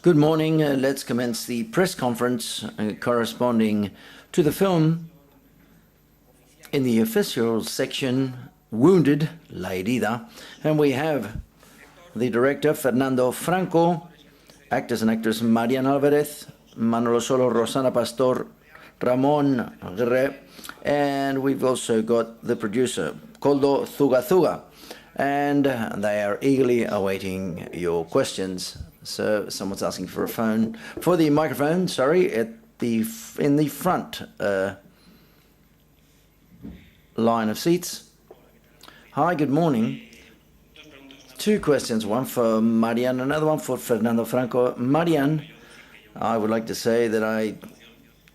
Good morning. Let's commence the press conference corresponding to the film in the official section, Wounded, La Herida. And we have the director, Fernando Franco, actors and actresses, Marian Alvarez, Manolo Solo, Rosana Pastor, Ramon Guerre, and we've also got the producer, Koldo Zugazuga. And they are eagerly awaiting your questions. So someone's asking for the microphone, in the front line of seats. Hi, good morning. Two questions, one for Marian, another one for Fernando Franco. Marian, I would like to say that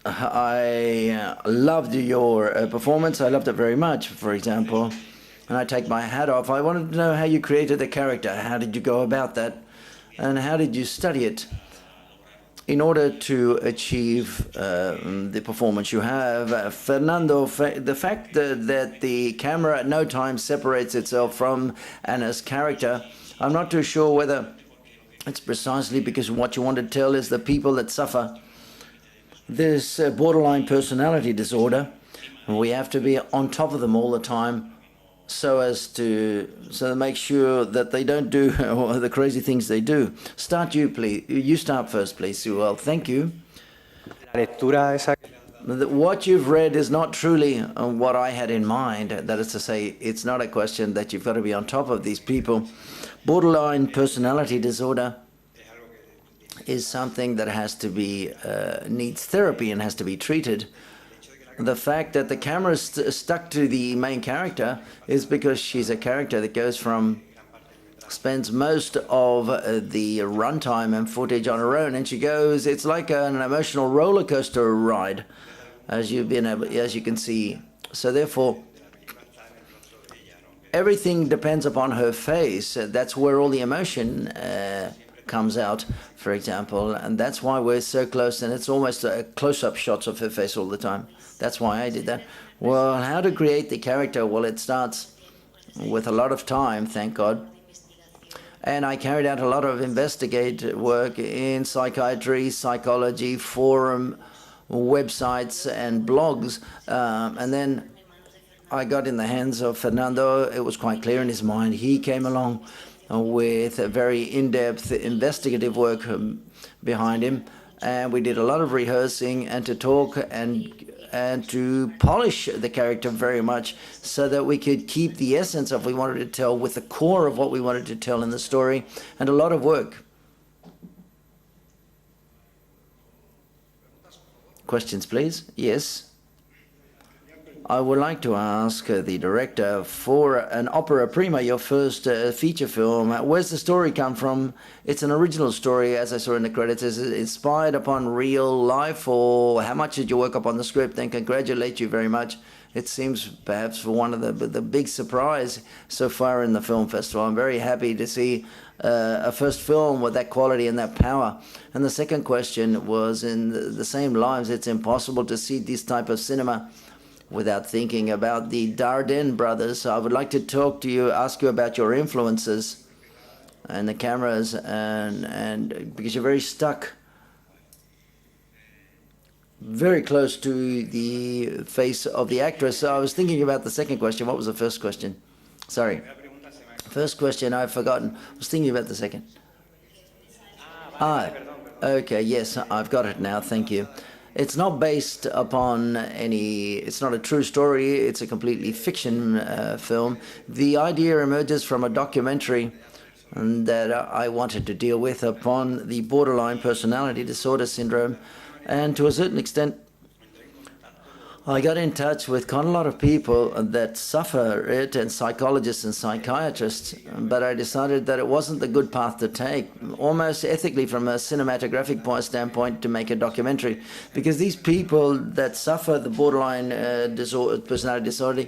I loved your performance. I loved it very much, for example. And I take my hat off. I wanted to know how you created the character. How did you go about that? And how did you study it in order to achieve the performance you have? Fernando, the fact that the camera at no time separates itself from Anna's character, I'm not too sure whether it's precisely because what you want to tell is the people that suffer this borderline personality disorder. We have to be on top of them all the time so to make sure that they don't do the crazy things they do. Start you, please. You start first, please. Well, thank you. What you've read is not truly what I had in mind. That is to say, it's not a question that you've got to be on top of these people. Borderline personality disorder is something that has to be needs therapy and has to be treated. The fact that the camera is stuck to the main character is because she's a character that spends most of the runtime and footage on her own, and it's like an emotional roller coaster ride, as you can see. So therefore, everything depends upon her face. That's where all the emotion comes out, for example, and that's why we're so close, and it's almost close-up shots of her face all the time. That's why I did that. Well, how to create the character? Well, it starts with a lot of time, thank God. And I carried out a lot of investigative work in psychiatry, psychology, forum, websites, and blogs. And then I got in the hands of Fernando. It was quite clear in his mind. He came along with a very in-depth investigative work behind him. And we did a lot of rehearsing and to talk and to polish the character very much so that we could keep the essence of what we wanted to tell with the core of what we wanted to tell in the story, and a lot of work. Questions, please? Yes. I would like to ask the director, for an opera prima, your first feature film, where's the story come from? It's an original story, as I saw in the credits. Is it inspired upon real life, or how much did you work upon the script? And congratulate you very much. It seems perhaps for one of the big surprise so far in the film festival. I'm very happy to see a first film with that quality and that power. And the second question was in the same lines. It's impossible to see this type of cinema without thinking about the Dardenne brothers. I would like to ask you about your influences and the cameras, and because you're very stuck, very close to the face of the actress. So I was thinking about the second question. What was the first question? Sorry. First question, I've forgotten. I was thinking about the second. Okay, yes, I've got it now. Thank you. It's not based upon it's not a true story, it's a completely fiction film. The idea emerges from a documentary that I wanted to deal with upon the borderline personality disorder syndrome. And to a certain extent, I got in touch with quite a lot of people that suffer it, and psychologists and psychiatrists, but I decided that it wasn't the good path to take, almost ethically from a cinematographic standpoint, to make a documentary, because these people that suffer the borderline personality disorder,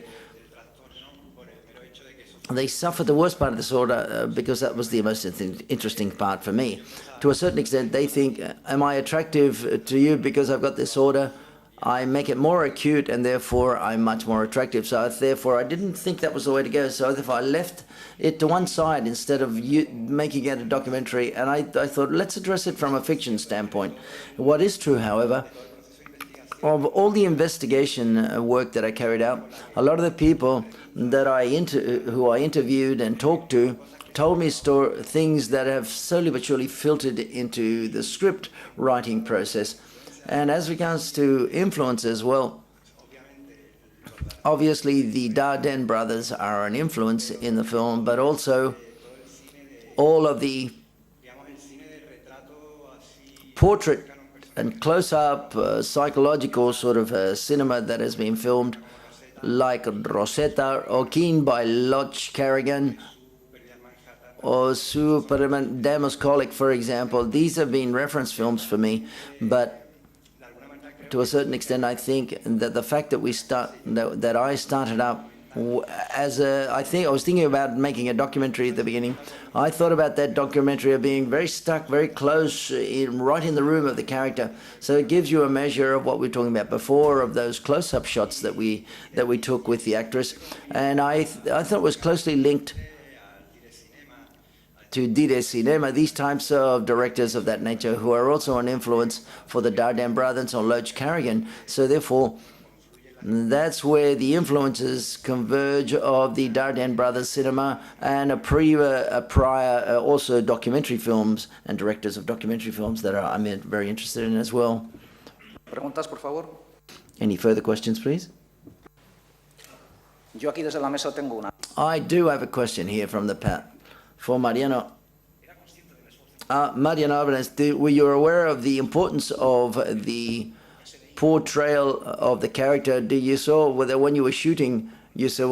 they suffer the worst part of the disorder because that was the most interesting part for me. To a certain extent, they think, am I attractive to you because I've got this disorder? I make it more acute, and therefore I'm much more attractive. So therefore I didn't think that was the way to go. So therefore I left it to one side instead of making it a documentary. And I thought, let's address it from a fiction standpoint. What is true, however, of all the investigation work that I carried out, a lot of the people that who I interviewed and talked to told me things that have slowly but surely filtered into the script writing process. And as regards to influences, well, obviously the Dardenne brothers are an influence in the film, but also all of the portrait and close-up psychological sort of cinema that has been filmed, like Rosetta or Keen by Lodge Carrigan, or Superman Demos Colic, for example. These have been reference films for me, but to a certain extent, I think that the fact that that I started up as I was thinking about making a documentary at the beginning. I thought about that documentary of being very stuck, very close, right in the room of the character. So it gives you a measure of what we were talking about before, of those close-up shots that we took with the actress, and I thought it was closely linked to Dire Cinema, these types of directors of that nature who are also an influence for the Dardenne brothers or Loach Carrigan. So therefore, that's where the influences converge of the Dardenne brothers cinema and a prior also documentary films and directors of documentary films that I'm very interested in as well. Preguntas, por favor. Any further questions, please? Yo aquí desde la mesa tengo una. I do have a question here from the Pat. For Mariano. Mariano Alvarez, were you aware of the importance of the portrayal of the character? Did you saw whether when you were shooting, you said,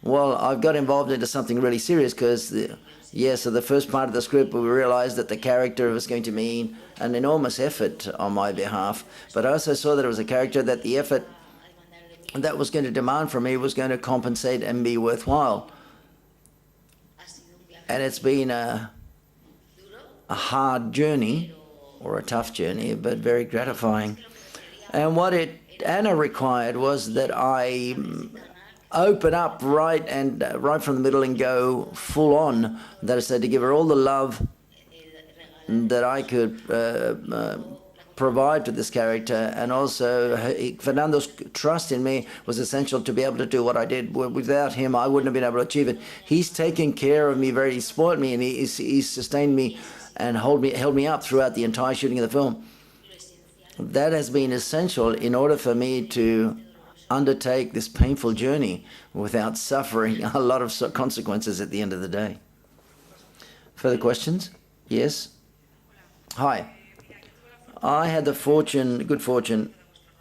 well, I've got involved into something really serious because, so the first part of the script, we realized that the character was going to mean an enormous effort on my behalf. But I also saw that it was a character that the effort that was going to demand from me was going to compensate and be worthwhile. And it's been a hard journey, or a tough journey, but very gratifying. And what Anna required was that I open up right from the middle and go full on. That is, to give her all the love that I could provide to this character, and also Fernando's trust in me was essential to be able to do what I did. Without him, I wouldn't have been able to achieve it. He's taken care of me, he spoiled me, and he's sustained me and held me up throughout the entire shooting of the film. That has been essential in order for me to undertake this painful journey without suffering a lot of consequences at the end of the day. Further questions? Yes? Hi. I had the good fortune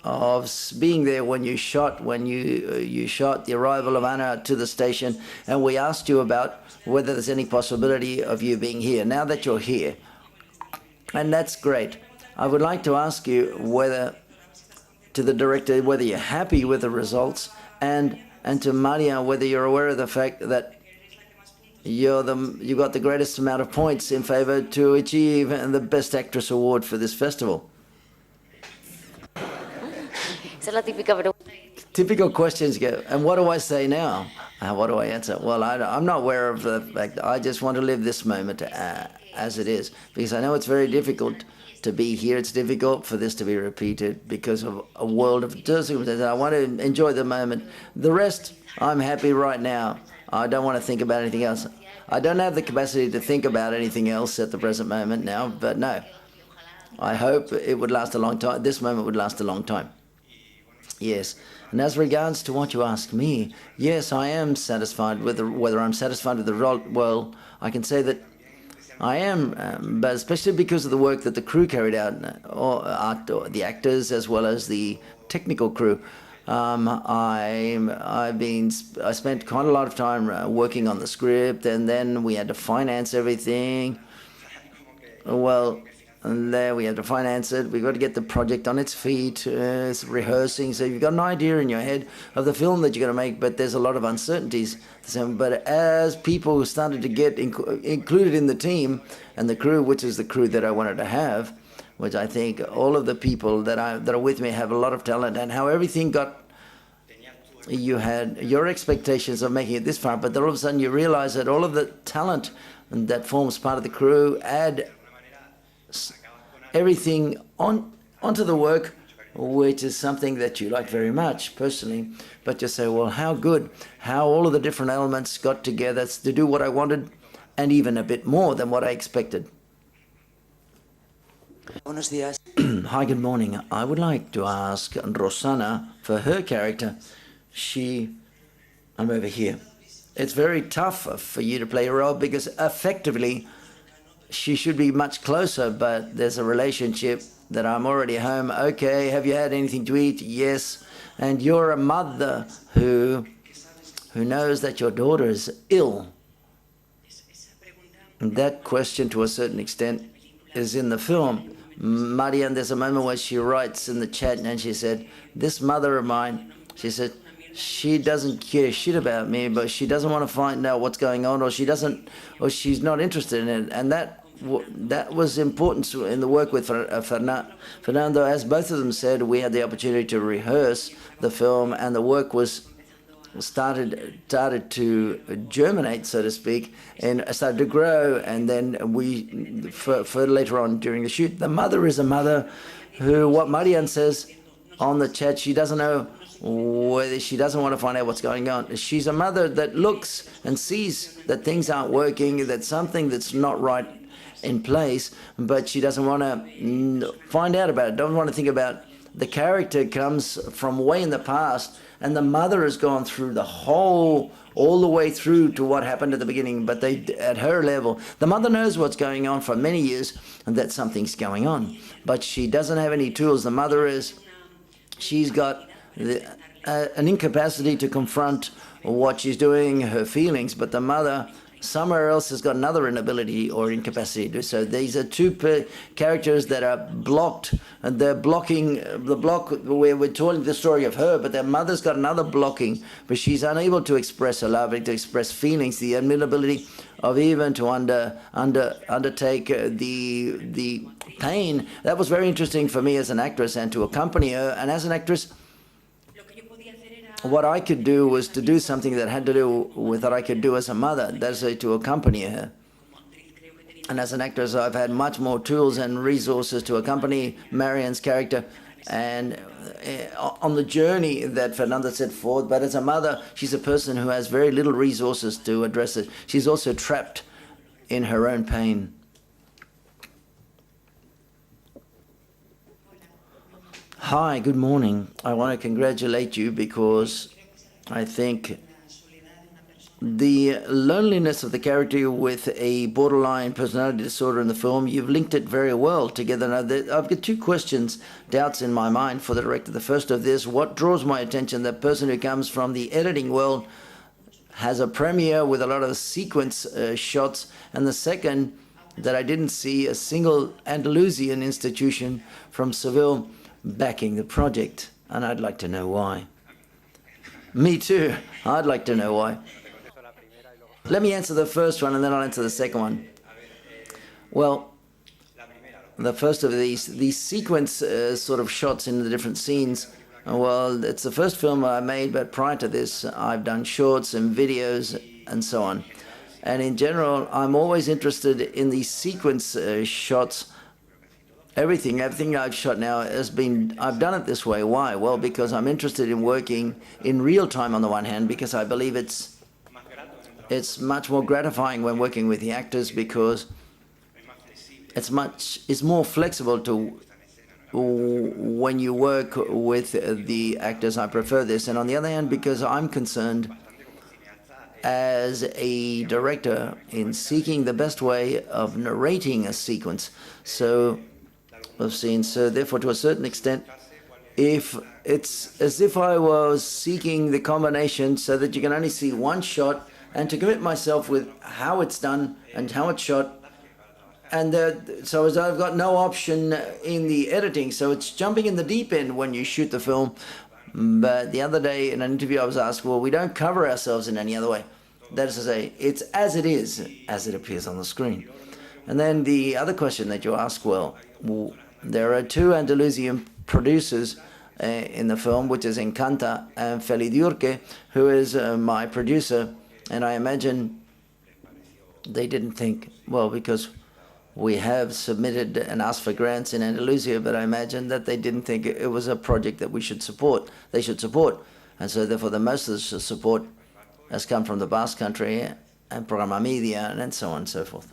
of being there when you shot the arrival of Anna to the station, and we asked you about whether there's any possibility of you being here. Now that you're here, and that's great, I would like to ask you whether you're happy with the results, and to Maria, whether you're aware of the fact that you got the greatest amount of points in favor to achieve the Best Actress Award for this festival. Typical questions go, and what do I say now? What do I answer? Well, I'm not aware of the fact that I just want to live this moment as it is, because I know it's very difficult to be here. It's difficult for this to be repeated because of a world of circumstances. I want to enjoy the moment. The rest, I'm happy right now. I don't want to think about anything else. I don't have the capacity to think about anything else at the present moment now, but no. I hope it would last a long time. This moment would last a long time. Yes. And as regards to what you ask me, yes, I am satisfied with whether I'm satisfied with the result. Well, I can say that I am, but especially because of the work that the crew carried out, or the actors as well as the technical crew. I spent quite a lot of time working on the script, and then we had to finance everything. Well, and there we had to finance it. We've got to get the project on its feet, rehearsing. So you've got an idea in your head of the film that you're going to make, but there's a lot of uncertainties. But as people started to get included in the team and the crew, which is the crew that I wanted to have, which I think all of the people that are with me have a lot of talent, and how everything got. You had your expectations of making it this far, but then all of a sudden you realize that all of the talent that forms part of the crew add everything onto the work, which is something that you like very much personally. But you say, well, how good, how all of the different elements got together to do what I wanted, and even a bit more than what I expected. Buenos días. Hi, good morning. I would like to ask Rosana for her character. I'm over here. It's very tough for you to play a role because effectively she should be much closer, but there's a relationship that I'm already home. Okay, have you had anything to eat? Yes. And you're a mother who knows that your daughter is ill. And that question, to a certain extent, is in the film. Marian, there's a moment where she writes in the chat and she said, this mother of mine, she said, she doesn't care shit about me, but she doesn't want to find out what's going on, or she's not interested in it. And that was important in the work with Fernando. As both of them said, we had the opportunity to rehearse the film, and the work was started to germinate, so to speak, and started to grow. And then we, for later on during the shoot, the mother is a mother who, what Marian says on the chat, she doesn't know whether she doesn't want to find out what's going on. She's a mother that looks and sees that things aren't working, that something that's not right in place, but she doesn't want to find out about it, doesn't want to think about it. The character comes from way in the past, and the mother has gone through all the way through to what happened at the beginning, but at her level, the mother knows what's going on for many years and that something's going on, but she doesn't have any tools. The mother she's got an incapacity to confront what she's doing, her feelings, but the mother somewhere else has got another inability or incapacity to do so. These are two characters that are blocked, and they're blocking the block where we're telling the story of her, but their mother's got another blocking, but she's unable to express her love, to express feelings, the inability of even to undertake the pain. That was very interesting for me as an actress, and to accompany her. And as an actress, what I could do was to do something that had to do with what I could do as a mother, that's to accompany her. And as an actress, I've had much more tools and resources to accompany Marian's character and on the journey that Fernanda set forth. But as a mother, she's a person who has very little resources to address it. She's also trapped in her own pain. Hi, good morning. I want to congratulate you because I think the loneliness of the character with a borderline personality disorder in the film, you've linked it very well together. Now, I've got two doubts in my mind for the director. The first of this, what draws my attention, that person who comes from the editing world has a premiere with a lot of sequence shots, and the second, that I didn't see a single Andalusian institution from Seville backing the project, and I'd like to know why. Me too. I'd like to know why. Let me answer the first one, and then I'll answer the second one. Well, the first of these sequence sort of shots in the different scenes, well, it's the first film I made, but prior to this, I've done shorts and videos and so on. And in general, I'm always interested in these sequence shots. Everything I've shot now I've done it this way. Why? Well, because I'm interested in working in real time on the one hand, because I believe it's much more gratifying when working with the actors, because it's more flexible to when you work with the actors. I prefer this. And on the other hand, because I'm concerned as a director in seeking the best way of narrating a sequence. So therefore, to a certain extent, if it's as if I was seeking the combination so that you can only see one shot, and to commit myself with how it's done and how it's shot, and so as I've got no option in the editing, so it's jumping in the deep end when you shoot the film. But the other day in an interview I was asked, well, we don't cover ourselves in any other way. That is to say, it's as it is, as it appears on the screen. And then the other question that you ask, well, There are two Andalusian producers in the film, which is Encanta and Felidiurque, who is my producer. And I imagine they didn't think, well, because we have submitted and asked for grants in Andalusia, but I imagine that they didn't think it was a project that we should support. They should support. And so therefore the most of the support has come from the Basque Country and Programa Media and so on and so forth.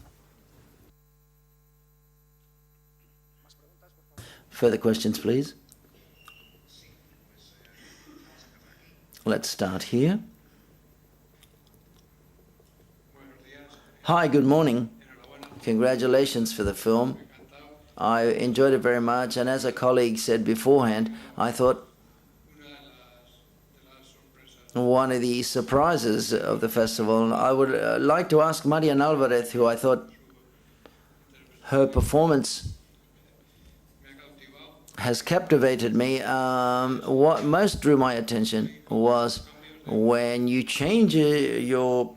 Further questions, please? Let's start here. Hi, good morning. Congratulations for the film. I enjoyed it very much, and as a colleague said beforehand, I thought one of the surprises of the festival, I would like to ask Marian Alvarez, who I thought her performance has captivated me. What most drew my attention was when you change your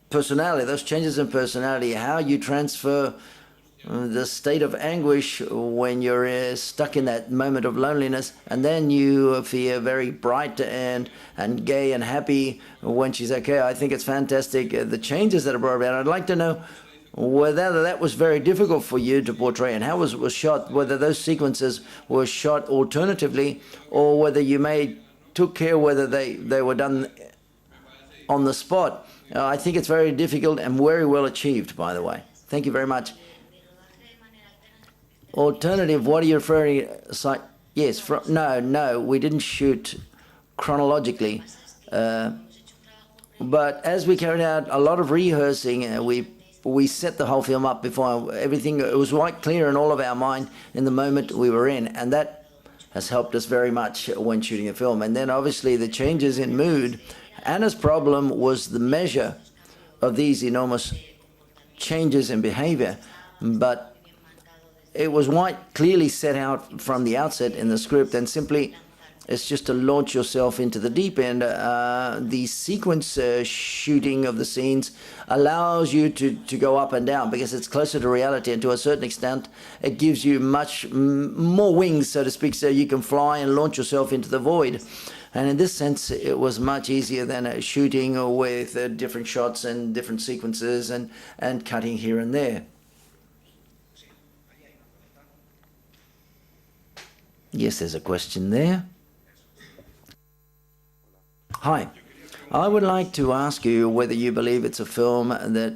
personality, those changes in personality, how you transfer the state of anguish when you're stuck in that moment of loneliness, and then you feel very bright and gay and happy when she's okay. I think it's fantastic, the changes that are brought about. I'd like to know whether that was very difficult for you to portray, and how it was shot, whether those sequences were shot alternatively, or whether you took care whether they were done on the spot. I think it's very difficult and very well achieved, by the way. Thank you very much. Alternative, what are you referring to? Yes, no, we didn't shoot chronologically. But as we carried out a lot of rehearsing, we set the whole film up before everything. It was quite clear in all of our mind in the moment we were in, and that has helped us very much when shooting the film. And then obviously the changes in mood. Anna's problem was the measure of these enormous changes in behavior, but it was quite clearly set out from the outset in the script, and simply it's just to launch yourself into the deep end. The sequence shooting of the scenes allows you to go up and down because it's closer to reality, and to a certain extent it gives you much more wings, so to speak, so you can fly and launch yourself into the void. And in this sense, it was much easier than shooting with different shots and different sequences and cutting here and there. Yes, there's a question there. Hi. I would like to ask you whether you believe it's a film that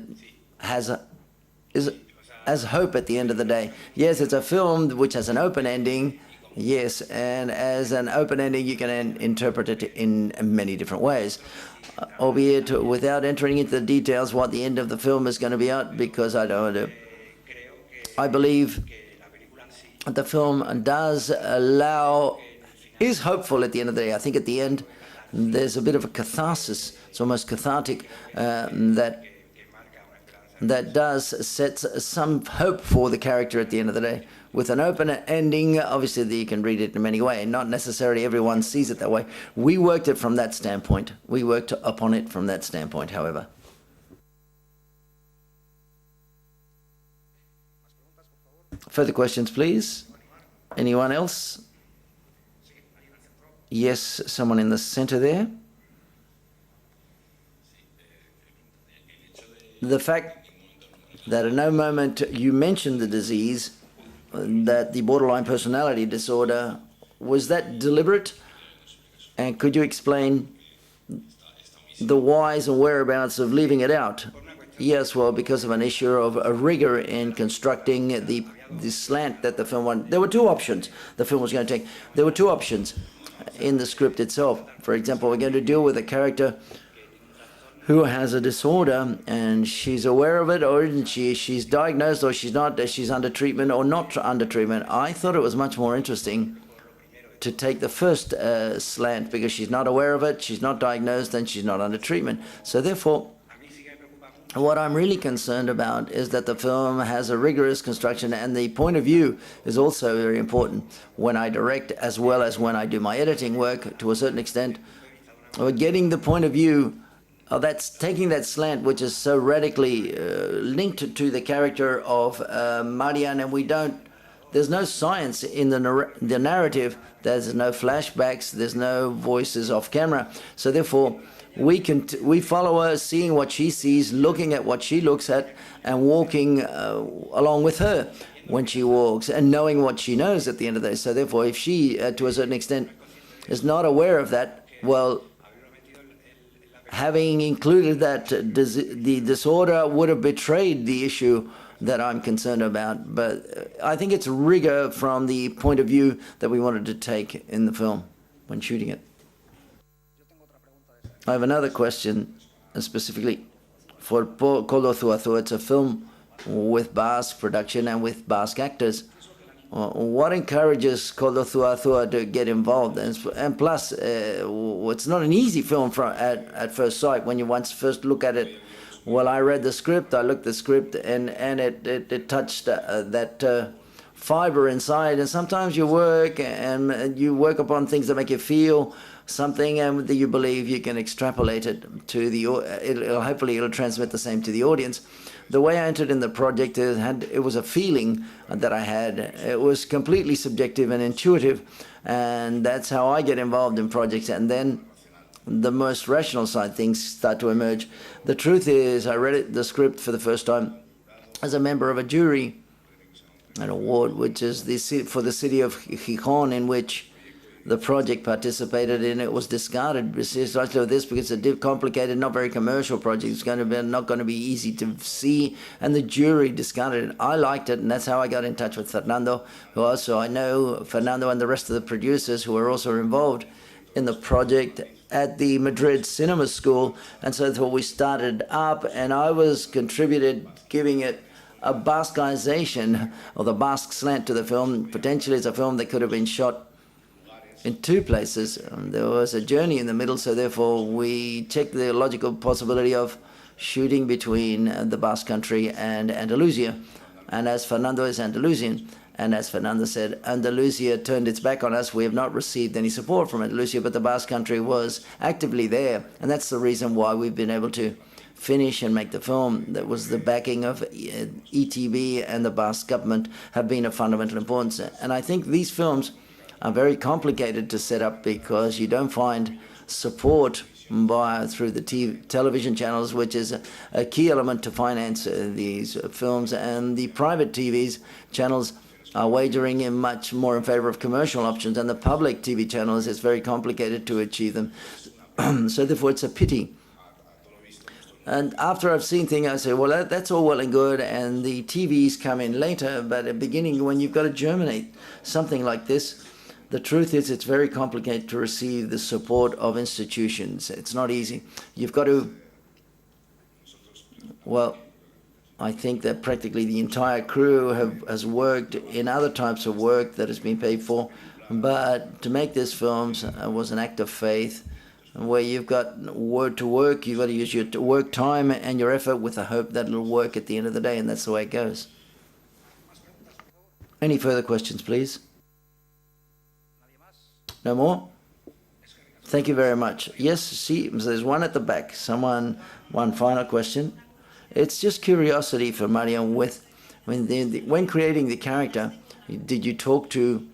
has hope at the end of the day. Yes, it's a film which has an open ending. Yes, and as an open ending, you can interpret it in many different ways, albeit without entering into the details what the end of the film is going to be at, because I don't want to. I believe the film is hopeful at the end of the day. I think at the end, there's a bit of a catharsis. It's almost cathartic that does set some hope for the character at the end of the day. With an open ending, obviously you can read it in many ways. Not necessarily everyone sees it that way. We worked it from that standpoint. We worked upon it from that standpoint, however. Further questions, please? Anyone else? Yes, someone in the center there. The fact that at no moment you mentioned the disease, that the borderline personality disorder, was that deliberate? And could you explain the whys and whereabouts of leaving it out? Yes, well, because of an issue of a rigor in constructing the slant that the film wanted. There were two options the film was going to take. There were two options in the script itself. For example, we're going to deal with a character who has a disorder, and she's aware of it, or isn't she? She's diagnosed, or she's not. She's under treatment or not under treatment. I thought it was much more interesting to take the first slant, because she's not aware of it, she's not diagnosed, and she's not under treatment. So therefore, what I'm really concerned about is that the film has a rigorous construction, and the point of view is also very important when I direct as well as when I do my editing work to a certain extent. Getting the point of view that's taking that slant, which is so radically linked to the character of Marian, and we don't there's no science in the narrative. There's no flashbacks. There's no voices off camera. So therefore, we follow her, seeing what she sees, looking at what she looks at, and walking along with her when she walks, and knowing what she knows at the end of the day. So therefore, if she, to a certain extent, is not aware of that, well, having included that, the disorder would have betrayed the issue that I'm concerned about. But I think it's rigor from the point of view that we wanted to take in the film when shooting it. I have another question specifically for Koldo Zuazo. It's a film with Basque production and with Basque actors. What encourages Koldo Zuazo to get involved? And plus, it's not an easy film at first sight when you first look at it. Well, I read the script, I looked at the script, and it touched that fiber inside. And sometimes you work upon things that make you feel something, and that you believe you can extrapolate it to hopefully it'll transmit the same to the audience. The way I entered in the project, it was a feeling that I had. It was completely subjective and intuitive, and that's how I get involved in projects. And then the most rational side things start to emerge. The truth is, I read the script for the first time as a member of a jury, an award which is for the city of Gijón, in which the project participated in. It was discarded precisely this because it's a complicated, not very commercial project. It's not going to be easy to see, and the jury discarded it. I liked it, and that's how I got in touch with Fernando, who also, I know Fernando and the rest of the producers who were also involved in the project at the Madrid Cinema School. And so that's what we started up, and I was contributed giving it a Basquization, or the Basque slant to the film. Potentially it's a film that could have been shot in two places. There was a journey in the middle, so therefore we checked the logical possibility of shooting between the Basque Country and Andalusia. And as Fernando is Andalusian, and as Fernando said, Andalusia turned its back on us. We have not received any support from Andalusia, but the Basque Country was actively there. And that's the reason why we've been able to finish and make the film. That was the backing of ETB and the Basque government have been of fundamental importance. And I think these films are very complicated to set up because you don't find support through the television channels, which is a key element to finance these films. And the private TV's channels are wagering in much more in favor of commercial options, and the public TV channels, it's very complicated to achieve them. So therefore it's a pity. And after I've seen things, I say, well, that's all well and good, and the TVs come in later, but at the beginning, when you've got to germinate something like this, the truth is it's very complicated to receive the support of institutions. It's not easy. You've got to, well, I think that practically the entire crew has worked in other types of work that has been paid for, but to make this film was an act of faith, where you've got to work, you've got to use your work time and your effort with the hope that it'll work at the end of the day, and that's the way it goes. Any further questions, please? No more? Thank you very much. Yes, see, there's one at the back. One final question. It's just curiosity for Marian. When creating the character, did you talk to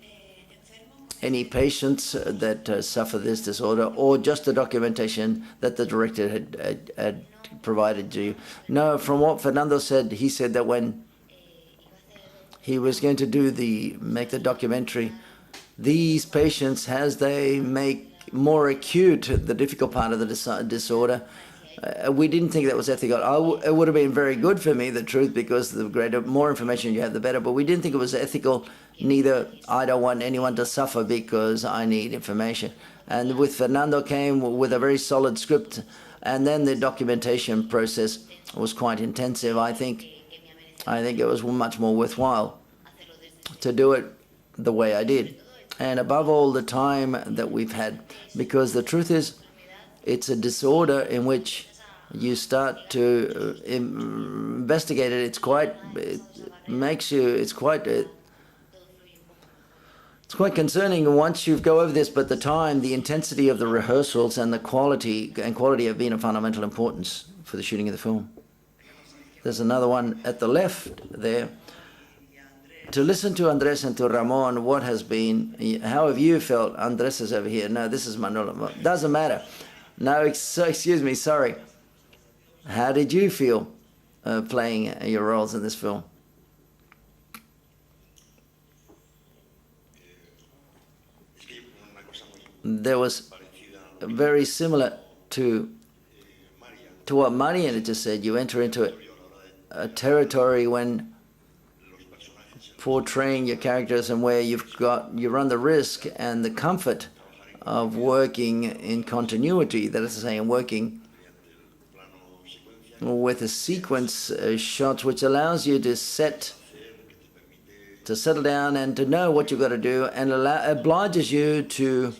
any patients that suffer this disorder, or just the documentation that the director had provided to you? No, from what Fernando said, he said that when he was going to make the documentary, these patients, as they make more acute the difficult part of the disorder, we didn't think that was ethical. It would have been very good for me, the truth, because the more information you have, the better. But we didn't think it was ethical. Neither I don't want anyone to suffer because I need information. And with Fernando came with a very solid script, and then the documentation process was quite intensive. I think it was much more worthwhile to do it the way I did. And above all, the time that we've had, because the truth is, it's a disorder in which you start to investigate it. It's quite concerning once you go over this. But the time, the intensity of the rehearsals, and the quality have been of fundamental importance for the shooting of the film. There's another one at the left there. to listen to Andres and to Ramon, what has been, how have you felt? Andres is over here. No, this is Manolo. Doesn't matter. No, excuse me, sorry. How did you feel playing your roles in this film? There was very similar to what Marian had just said. You enter into a territory when portraying your characters and where you run the risk and the comfort of working in continuity, that is to say, working with a sequence shot which allows you to settle down and to know what you've got to do, and obliges you to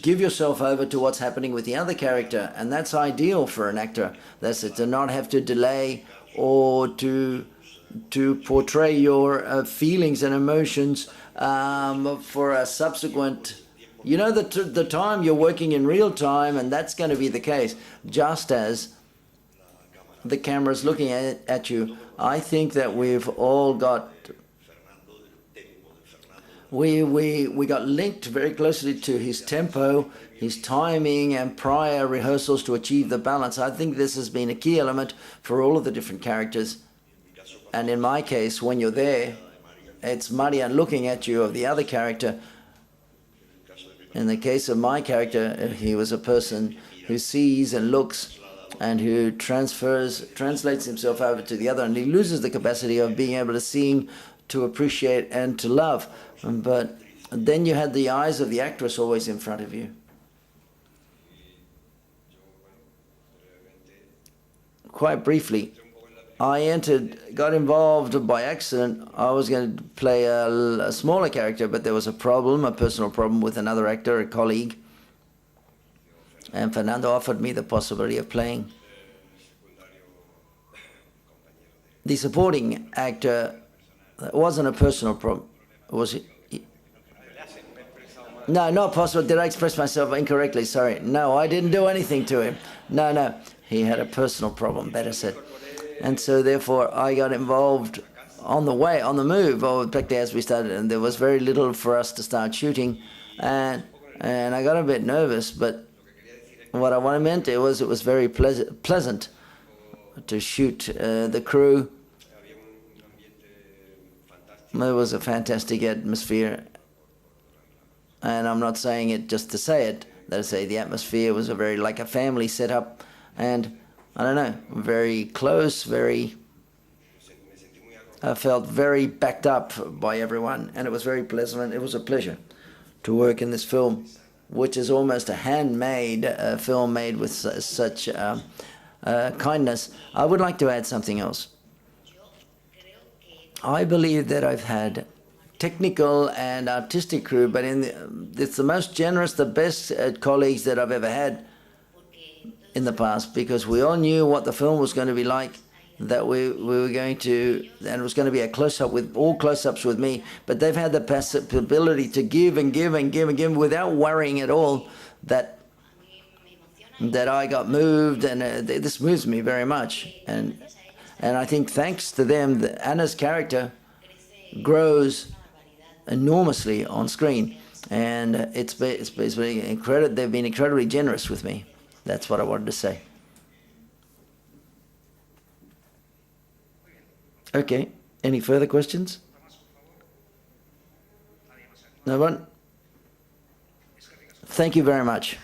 give yourself over to what's happening with the other character. And that's ideal for an actor. That's it, to not have to delay or to portray your feelings and emotions for a subsequent, you know, the time you're working in real time, and that's going to be the case just as the camera's looking at you. I think that we've all got we got linked very closely to his tempo, his timing, and prior rehearsals to achieve the balance. I think this has been a key element for all of the different characters. And in my case, when you're there, it's Marian looking at you of the other character. In the case of my character, he was a person who sees and looks and who translates himself over to the other, and he loses the capacity of being able to see, to appreciate, and to love. But then you had the eyes of the actress always in front of you. Quite briefly, I got involved by accident. I was going to play a smaller character, but there was a personal problem with another actor, a colleague. And Fernando offered me the possibility of playing the supporting actor. It wasn't a personal problem. Was it? No, not possible. Did I express myself incorrectly? Sorry. No, I didn't do anything to him. No. He had a personal problem, better said. And so therefore I got involved on the move, or practically as we started, and there was very little for us to start shooting. And I got a bit nervous, but what I meant it was very pleasant to shoot the crew. It was a fantastic atmosphere. And I'm not saying it just to say it. That is, say the atmosphere was very like a family setup, and I don't know, very close, I felt very backed up by everyone, and it was very pleasant. It was a pleasure to work in this film, which is almost a handmade film made with such kindness. I would like to add something else. I believe that I've had technical and artistic crew, but it's the most generous, the best colleagues that I've ever had in the past, because we all knew what the film was going to be like, that we were going to, and it was going to be a close-up with all close-ups with me, but they've had the possibility to give and give and give and give without worrying at all that I got moved, and this moves me very much, and I think thanks to them, Anna's character grows enormously on screen, and it's been incredible. They've been incredibly generous with me. That's what I wanted to say. Okay. Any further questions? No one? Thank you very much.